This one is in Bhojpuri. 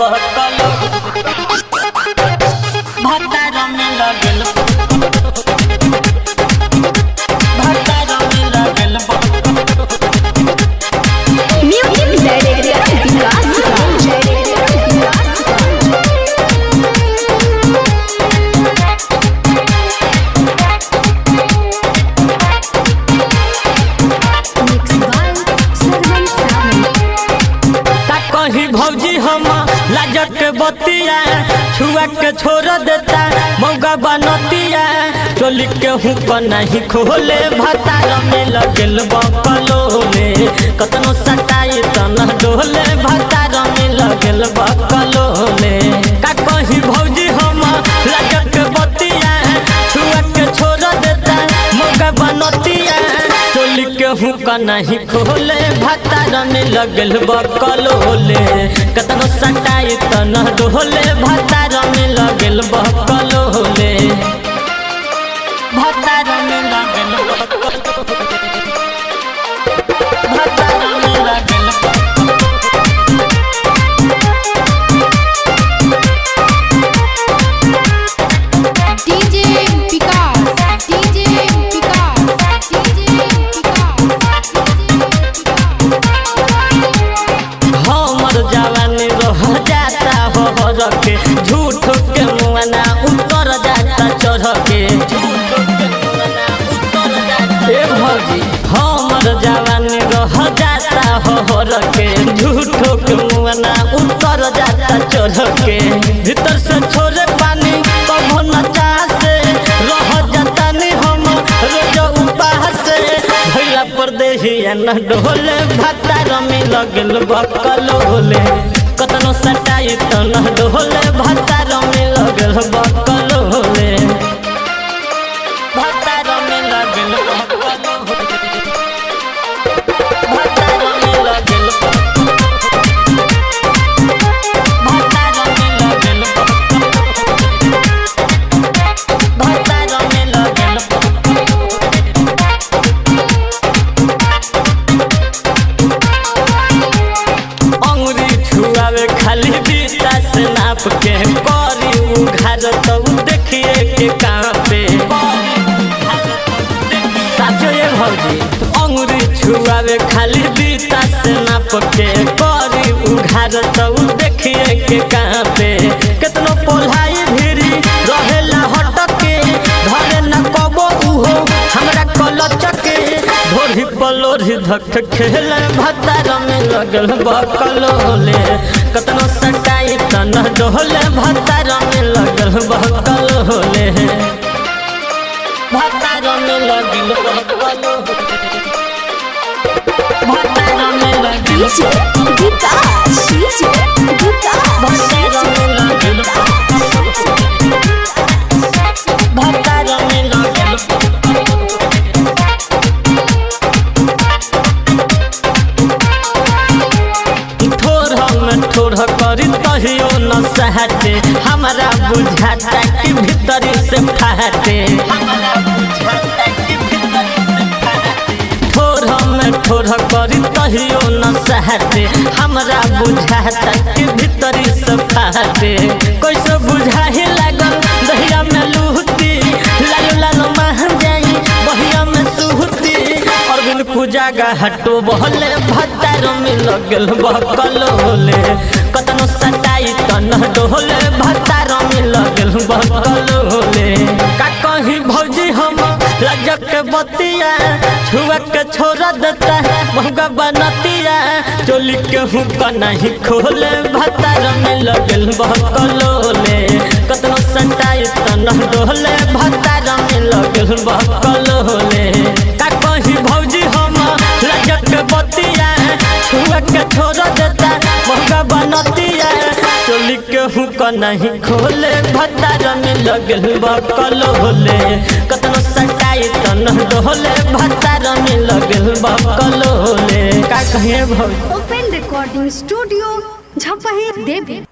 बहकलो भतार में लगल भतार में लगल म्यूजिक डायरेक्टर विकास कहीं भौजी हम लाजक के बतिया छुआ के छोड़ देता मौका बनतिया टोली के हुक नहीं खोले भतार में लगल बकलोले कतनो सटाई तन डोले भतार में लगल बकलोले का कहीं भौजी हम लाजक के बतिया छुआ के छोड़ देता मौका बनतिया टोली के हुक नहीं खोले भतार में लगल बकलोले कतनो सटाई तन डोले भतार में लगल बकलोले भतार में लगल भतार में लगल डीजे विकास हमर जवानी रह जाता हो रखे झूठ के मुआना उतर जाता चढ़ के ए भौजी हमर जवानी रह जाता हो रखे झूठ के मुआना उतर जाता चढ़ के भीतर से छोड़े पानी कभो न चासे रह जाता नहीं हम रोज उपास से भैला परदेहिया न डोले भतार में लगल बकलोले कतनो सटाई तो न डोले भतार में लगल बकलोले भतार में लगल भतार में लगल भतार में लगल भतार में लगल अंगुरी छुआवे खाली बीता से नाप के करी उघार तो देखिए के कांपे साचो ये भौजी अंगुरी छुआवे खाली बीता से नाप के करी उघार तो देखिए के कांपे कितनो पोल्हाई भिरी रहेला हटके धरे न कबो उहो हमरा कलचके ढोरी पलोरी धक खेले भतार में लगल बकलोले कतनो सटाई तन डोले भतार में लगल बकलोले भतार में लगल बकलोले भतार में लगल विकास भतार में लगल भतार में लगल ठोर करी कहियो न सहते हमरा बुझाता कि भीतरी से फाटे ठोर करी कहियो न सहते हमरा बुझाता कि भीतरी से फाटे कैसे बुझाही लागल दहिया में लूहती लालू लालू मह जाई बहिया में सुहती और बिन पूजागा हटो बहले भतार में लगल बकलोले कतनो सटाई तन डोले भतार में लगल बकलोले का कहीं भौजी हम लजक के बतिया छुआ के छोड़ देता महंगा बनतिया चोली के हुक नहीं खोले भतार में लगल बकलोले कतनो सटाई तन डोले भतार में लगल बकलोले का कहीं भौजी हम लजक के बतिया छुआ के छोड़ देता महंगा बनतिया चोली के हुक नहीं खोले भतार में लगल बकलोले कतनो सटाई तन डोले भतार में लगल बकलोले का कहे भौजी ओपन रिकॉर्डिंग स्टूडियो झपही देवी।